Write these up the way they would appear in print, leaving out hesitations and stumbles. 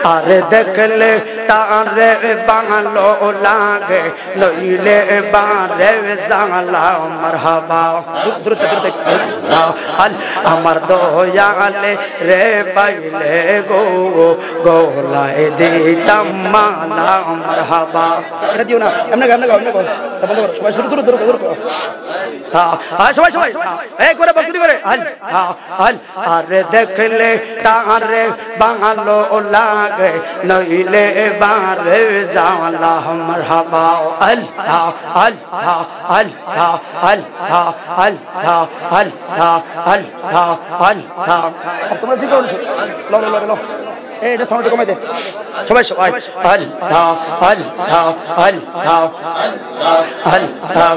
আর দেখলে তারে বাংলো লাগে নইলে বারে জালা মারহাবা আমার দয়ালে রে পাইলে গো গোলায় দিতাম মালা মারহাবা এটা দিও না এমনি এমনি এমনি বন্ধ করো সবাই শুরু শুরু ধরো ধরো হ্যাঁ সবাই সবাই এই করে বকরি করে আর দেখলে তারে বাংলো লাগে নইলে বারে জালা মারহাবা আল্লাহ আল্লাহ আল্লাহ আল্লাহ আল্লাহ আল্লাহ আল্লাহ আল্লাহ তোমরা ঠিক বলছো লো লো লো এটা সাউন্ড কমাই দে সবাই সবাই আল্লাহ আল্লাহ আল্লাহ আল্লাহ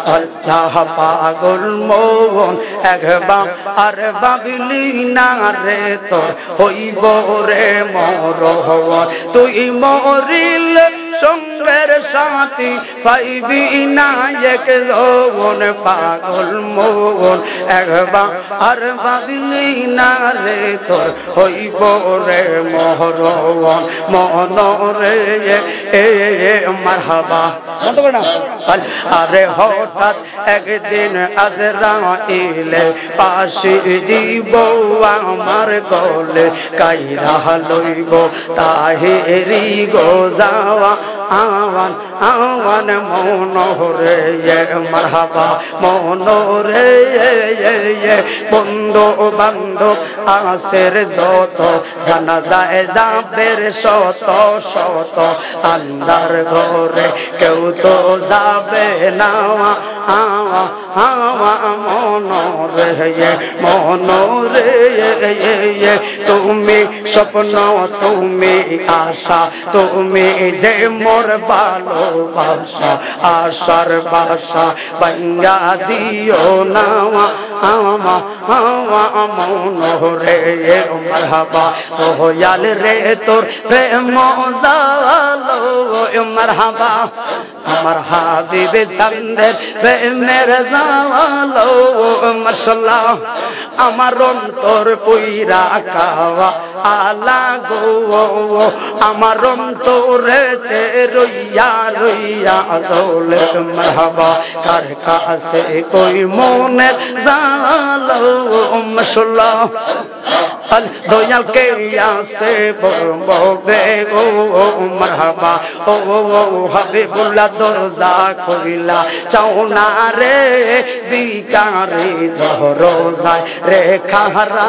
আল্লাহ পাগল মন একবার আর বাবলি না রে তোর হইব রে মরহব তুই মরিল সঙ্গের সাথী পাইবি না এক যৌবন পাগল মন একবার আর বাবলি না রে তোর হইব রে মহরওয়ান মন রে মারহাবা বন্ধ করে না আরে হঠাৎ একদিন আজরাইলে পাশে দিব আমার গলে কাইরা লইব তাহেরি গো যাওয়া আওয়ান আওয়ান মন রে মারহাবা মন রে বন্ধু বান্ধব আসের যত জানা যায় যাবের শত শত আন্দার ঘরে কেউ তো যাবে না আওয়া আওয়া মন রে তুমি স্বপ্ন তুমি আশা তুমি যে মোর ভালোবাসা আশার বাসা বাঙ্গা দিও না আমা আমা মন রে মারহাবা দয়াল রে তোর প্রেম জালো মারহাবা আমার হাবিব সান্দের প্রেমের জালো মাশাআল্লাহ আমার অন্তর পুইরা কাওয়া আলা গো আমার অন্তরেতে রইয়া রইয়া দৌলে মারহাবা কার কাছে কই মনের জালো মাশাআল্লাহ আল দয়াল কে আসে বলবে গো মারহাবা ও হাবিবুল্লাহ দরজা খুলিলা চাও না রে বিকারে দরজায় রে খারা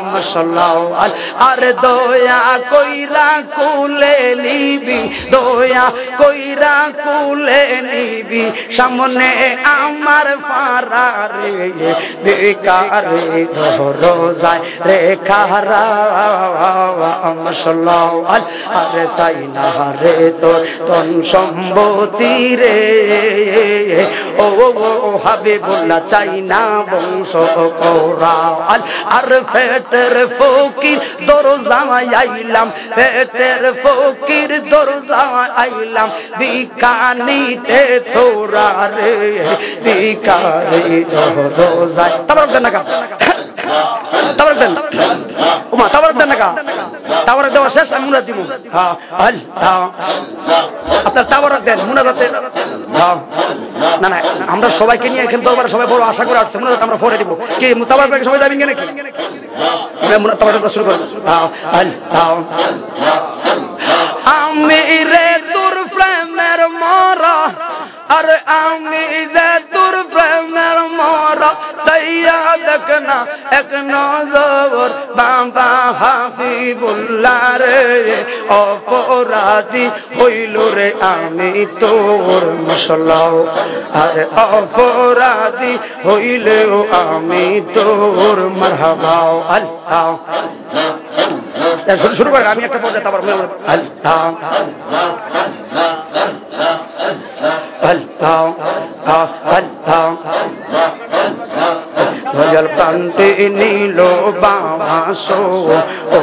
মাশাআল্লাহ আর দয়া কইরা কুলে নিবি দয়া কইরা কুলে নিবি সামনে আমার ফারা রে বিকারে দরজায় রে খারা মাশাআল্লাহ আরে সাইনা রে তোর তন সম্পত্তি রে ও হাবিবুল্লাহ চাইনা বংশ করাও আর পেটের ফকির দরজায় আইলাম পেটের ফকির দরজায় আইলাম বিকানিতে তোরা রে বিকারে দরজায় তাবার দেন না তাবার দেন ওমা তাবার দেন না তাবার দেওয়া শেষ আমি মুনাজাত দিব হ্যাঁ আল্লাহ আপনার তাবার দেন মুনাজাতে হ্যাঁ না না আমরা সবাইকে নিয়ে এখানে দরবারে সবাই বড় আশা করে আসছে মুনাজাত আমরা পড়ে দিব কি তাবার করে সবাই যাবেন নাকি আমরা তাবার শুরু করব হ্যাঁ আল্লাহ আমি রে তোর প্রেমের মরা আর আমি যে তোর প্রেমের মরা সাইয়া দেখনা এক নজর বাবা হাবিবুল্লাহ রে অপরাধী হইল রে আমি তোর মাশাআল্লাহ আর অপরাধী হইলেও আমি তোর মারহাবা আল্লাহ শুরু করে আমি একটা পর্যায়ে তারপর আল্লাহ আল্লাহ আল্লাহ দয়াল প্রান্তে নীল বাসো ও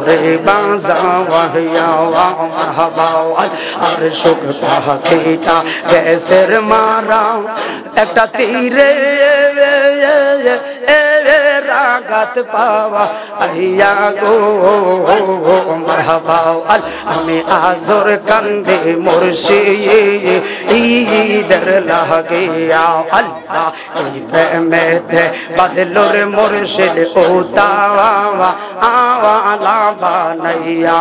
রে বাজাওয়া মারহাবা আর সুখ পাখিটা দেশের মারা একটা তীরে আঘাত পাওয়া আইয়া গো মারহাবা আমি আজর কান্দে মুর্শিদের লাগিয়া আল্লাহ ওই প্রেমেতে বাদলুর মুর্শিদ উতাওয়া আওয়ালা বানাইয়া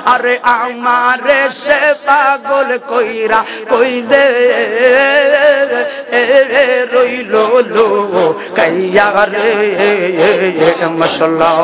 আরে আমারে সে পাগল কইরা কই যে রইলো লো কাইয়া রে মাশাআল্লাহ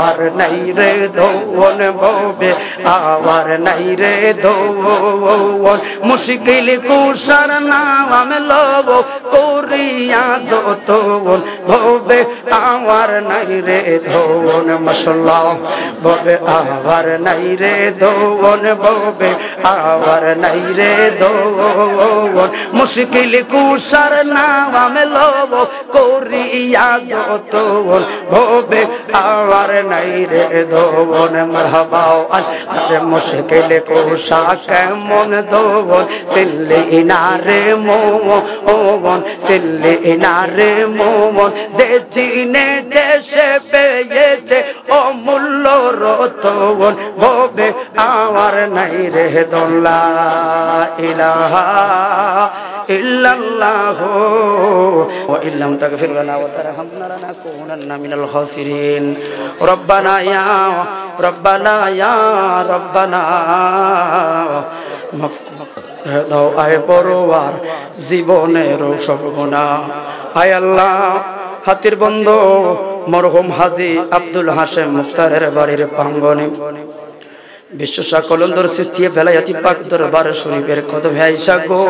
আর নাই রে দৌন ববে আওয়ার নাই রে দৌন মুশকিল কুশার নাম লব করিয়া যতন ববে আওয়ার নাই রে দৌন মাশাআল্লাহ ববে আওয়ার নাই রে দৌন ববে আওয়ার নাই রে দৌন মুশকিল কুশার নাম লব করিয়া যতন ববে আওয়ার নাই রে দৌন মারহাবা আরে মুশকিল কুশা কেমন দৌন সিল্লি না রে মোমন সিল্লি না রে মোমন যে চিনে যে সে পেয়েছে অমূল্য রতন ববে আওয়ার নাই রে দৌন লা ইলাহা ইল্লাল্লাহ ওয়া ইল্লাম তাগফির লানা ওয়া তারহামনা লানাকুনান্না মিনাল খাসিরিন রব্বানা ইয়া রব্বানা মাফ দাও আয় পরওয়ার জীবনের সব গুনাহ আয় আল্লাহ হাতির বন্ধু মরহুম হাজী আব্দুল হাশেম মুখতারের বাড়ির প্রাঙ্গণে বিশ্ব শাকলন্দর সৃষ্টি বেলায়েতি পাক দরবার শরীফের কদমে আইসা গো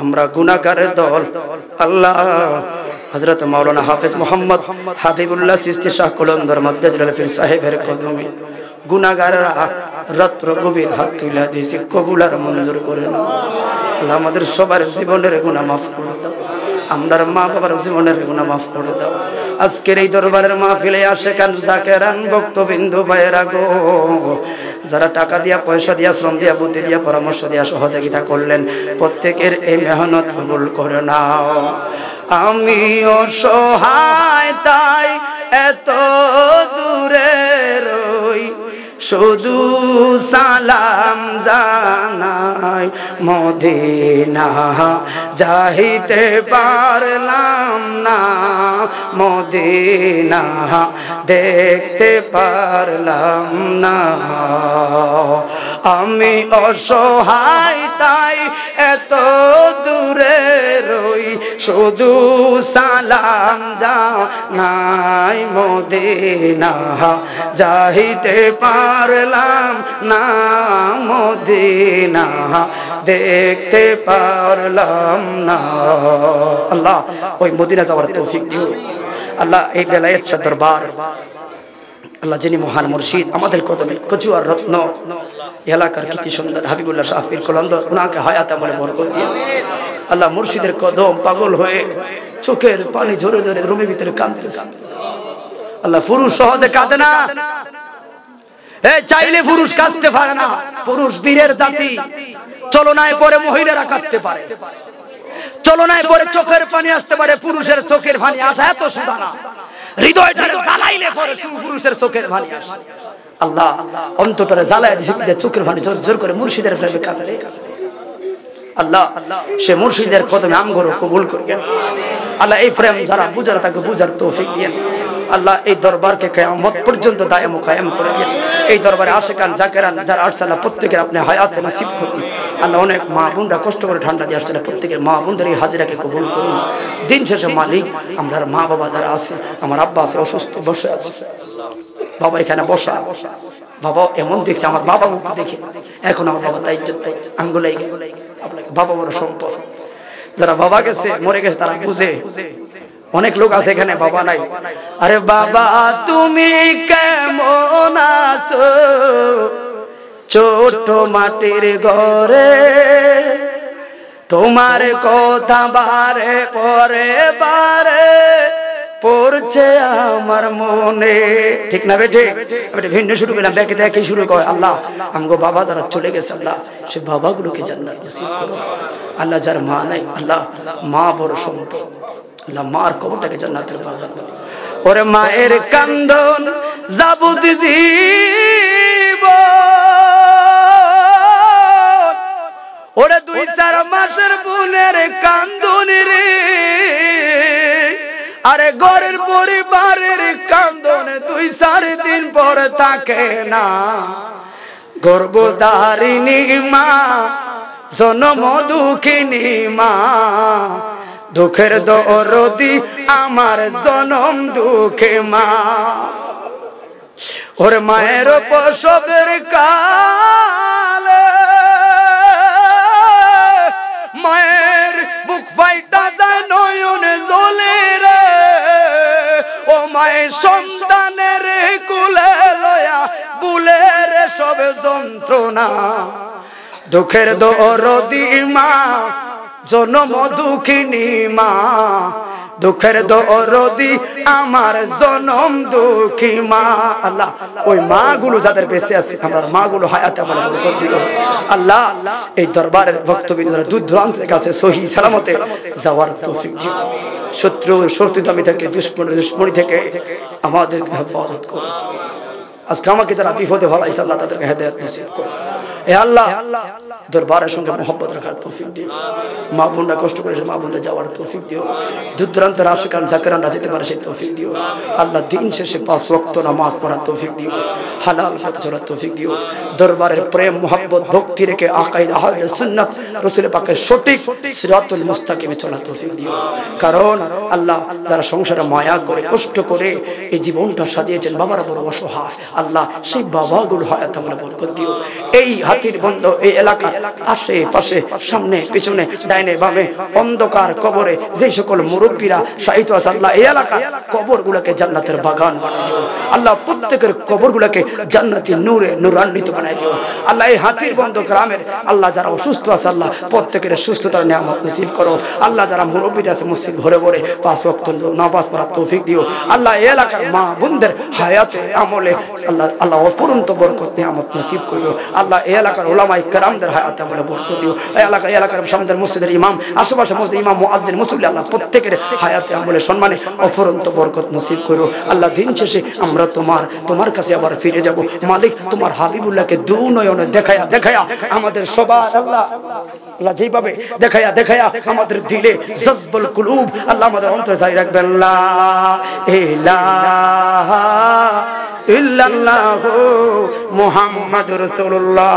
আমরা গুনাহগারের দল আল্লাহ হযরত মাওলানা হাফেজ মোহাম্মদ হাবিবুল্লাহ চিশতি শাহ কলন্দর মদ্দাজিল ফির সাহেবের কদমে গুনাহগাররা রাত্র গভীর হাত তুলে দিয়েছে কবুল আর মঞ্জুর করে নাও আল্লাহ আমাদের সবার জীবনের গুনাহ মাফ করে দাও আমরার মা বাবার জীবনের গুনাহ মাফ করে দাও আজকের এই দরবারের মাহফিলে আশিকান জাকেরান ভক্তবিন্দু ভাইরা গো যারা টাকা দিয়া পয়সা দিয়া শ্রম দিয়া বুদ্ধি দিয়া পরামর্শ দিয়া সহযোগিতা করলেন প্রত্যেকের এই মেহনত কবুল করে নাও আমি অসহায় তাই এত দূরে রই শুধু সালাম জানাই মদিনা যাইতে পারলাম না মদিনা দেখতে পারলাম না আমি অসহায় তাই এত দূরে রই শুধু সালাম জানাই মদিনা যাইতে পারলাম না মদিনা দেখতে পারলাম না আল্লাহ ওই মদিনা যাওয়ার তৌফিক দিও আল্লাহ এই বেলায়েত শাহ দরবার আল্লাহ যিনি মহান মুর্শিদ আমাদের কদমে কচুয়ার রত্ন এলাকার কীর্তি সুন্দর হাবিবুল্লাহ শাহ পীর কলন্দর ওনাকে হায়াত আমলে বরকত দিও আল্লাহ মুর্শিদের কদম পাগল হয়ে চোখের পানি ঝরে ঝরে রুমের ভিতরে কাঁদতেছে আল্লাহ পুরুষ সহজে কাঁদে না চাইলে পুরুষ কাঁদতে পারে না পুরুষ বীরের জাতি চলনায় পরে মহিলারা কাঁদতে পারে চলনায় পরে চোখের পানি আসতে পারে পুরুষের চোখের পানি আসা এত সুদা না হৃদয়টা জ্বালাইলে পরে পুরুষের চোখের পানি আসে আল্লাহ অন্তরটা জ্বালায় দিয়েছে চোখের পানি জোর জোর করে মুর্শিদের প্রেমে কাঁদে আল্লাহ সে মুর্শিদের কদমে আমগরো কবুল করিয়েন আল্লাহ এই প্রেম যারা বুঝার তাকে বুঝার তৌফিক দিয়েন আল্লাহ এই দরবারকে কিয়ামত পর্যন্ত দায়েম ও কায়েম করে দিন এই দরবারে আশিকান জাকেরান যারা আসছেন প্রত্যেকের আপনি হায়াত নসিব করুন আল্লাহ অনেক মা বোনরা কষ্ট করে ঠান্ডা দিয়ে আসছেন প্রত্যেকের মা বোনদের এই হাজিরাকে কবুল করুন দিন শেষে মালিক আমরা মা বাবা যারা আছে আমার আব্বা আছে অসুস্থ বসে আছে বাবা এখানে বসা বাবা এমন দেখছে আমার বাবা মুক্তি দেখে এখন আমার বাবা তাই আঙ্গুলাই আপনাকে বাবা বড় সম্পদ যারা বাবা গেছে মরে গেছে তারা বুঝে অনেক লোক আছে এখানে বাবা নাই আরে বাবা তুমি কেমন আছো ছোট মাটির ঘরে তোমার কথা বারে পরে বারে পড়ছে আমার মনে। ঠিক না বেঠে? আমি ভিন্ন শুরু করলাম, ব্যাকে দেখে শুরু করে আল্লাহ আমগো বাবা যারা চলে গেছে আল্লাহ সে বাবাগুলোকে জান্নাত নসিব করো। আল্লাহ যার মা নাই আল্লাহ মা বড় সম্পদ, আল্লাহ মার কবরটাকে জান্নাতের বাগান বানাও। ওরে মায়ের কান্দন যাবতীয় জীবন, ওরে 2-4 মাসের বোনের কান্দন রে, আরে ঘরের পরিবারের কান্দন 2-4 দিন পর থাকে না। গর্ভধারিণী মা জনম দুঃখিনী মা, দুঃখের দরদি আমার জনম দুঃখে মা। ওর মায়ের প্রসবের কালে মায়ের বুক ফাইটা যায় নয়ন জ্বলে রে, ও মায়ের সন্তানের কুলে লয়া বুলে রে সব যন্ত্রণা। দুঃখের দরদি মা জনম দুঃখিনী মা, দুঃখের দরদি আমার জনম দুঃখী মা। আল্লাহ ওই মা গুলো যাদের বেঁচে আছে আমার মা গুলো হায়াতে আমার বরকত দিও আল্লাহ। এই দরবারের ভক্তবৃন্দরা দূর দূরান্ত থেকে আছে সহি সালামতে যাওয়ার তৌফিক দিও। শত্রু শত্রুতামি থেকে দুশ্মনী থেকে আমাদের হেফাজত করো। আজকে আমাকে যারা বিপদে ফেলাইছে আল্লাহ তাদেরকে হেদায়েত নসিব করো। এ আল্লাহ দরবারের সঙ্গে মহব্বত রাখার তৌফিক দিও। মা বোনরা কষ্ট করে মা বোনদের যাওয়ার তৌফিক দিও। দূর দূরান্তের আশিকান জাকিরানরা যেতে পারে সেই তৌফিক দিও আল্লাহ। দিন শেষে 5 ওয়াক্ত নামাজ পড়ার তৌফিক দিও, হালাল পথে চলার তৌফিক দিও। দরবারের প্রেম মহব্বত ভক্তি রেখে আকাইদা আহলে সুন্নাত রাসূল পাকের সঠিক সিরাতুল মুস্তাকিমে চলার তৌফিক দিও। কারণ আল্লাহ যারা সংসারে মায়া করে কষ্ট করে এই জীবনটা সাজিয়েছেন বাবারা বড় অসহায় আল্লাহ, সেই বাবাগুলো হায়াত আমরা বরকত দিও। এই হাতির বন্ধ এই এলাকা আশেপাশে সামনে পিছনে ডাইনে বামে অন্ধকার কবরে যে সকল মুরব্বীরা শাহিদ আছে আল্লাহ এই এলাকা কবরগুলোকে জান্নাতের বাগান বানিয়ে দিও আল্লাহ। প্রত্যেকের কবরগুলোকে জান্নাতি নূরে নূরান্বিত বানিয়ে দিও আল্লাহ। এই হাতির বন্ধ গ্রামের আল্লাহ যারা অসুস্থ আছে আল্লাহ প্রত্যেকের সুস্থতার নিয়ামত নসিব করো আল্লাহ। যারা মুরব্বীরা আছে মসজিদ ভরে ভরে 5 ওয়াক্ত নামাজ পড়ার তৌফিক দিও আল্লাহ। এই এলাকার মা বোনদের হায়াতে আমলে আল্লাহ আল্লাহ অপরন্ত বরকত নিয়ামত নসিব করো আল্লাহ। এই এলাকার উলামায়ে কেরামদের হায়াতে আমলে বরকত দিও। এই এলাকার সামনের মসজিদের ইমাম আশেপাশে মসজিদের ইমাম মুয়াজ্জিন মুসল্লি আল্লাহ প্রত্যেকের হায়াতে আমলে সম্মানে অপরন্ত বরকত নসিব করো আল্লাহ। দিন শেষে আমরা তোমার কাছে আবার ফিরে যাব মালিক। তোমার হাবিবুল্লাহকে দু নয়নে দেখায়া দেখায়া আমাদের সবার আল্লাহ আল্লাহ যেভাবে দেখায়া দেখায়া আমাদের দিলে জজবুল কুলুব আল্লাহ আমাদের অন্তরে জারি রাখবেন। লা ইলাহা ইল্লাল্লাহু মুহাম্মাদুর রাসূলুল্লাহ।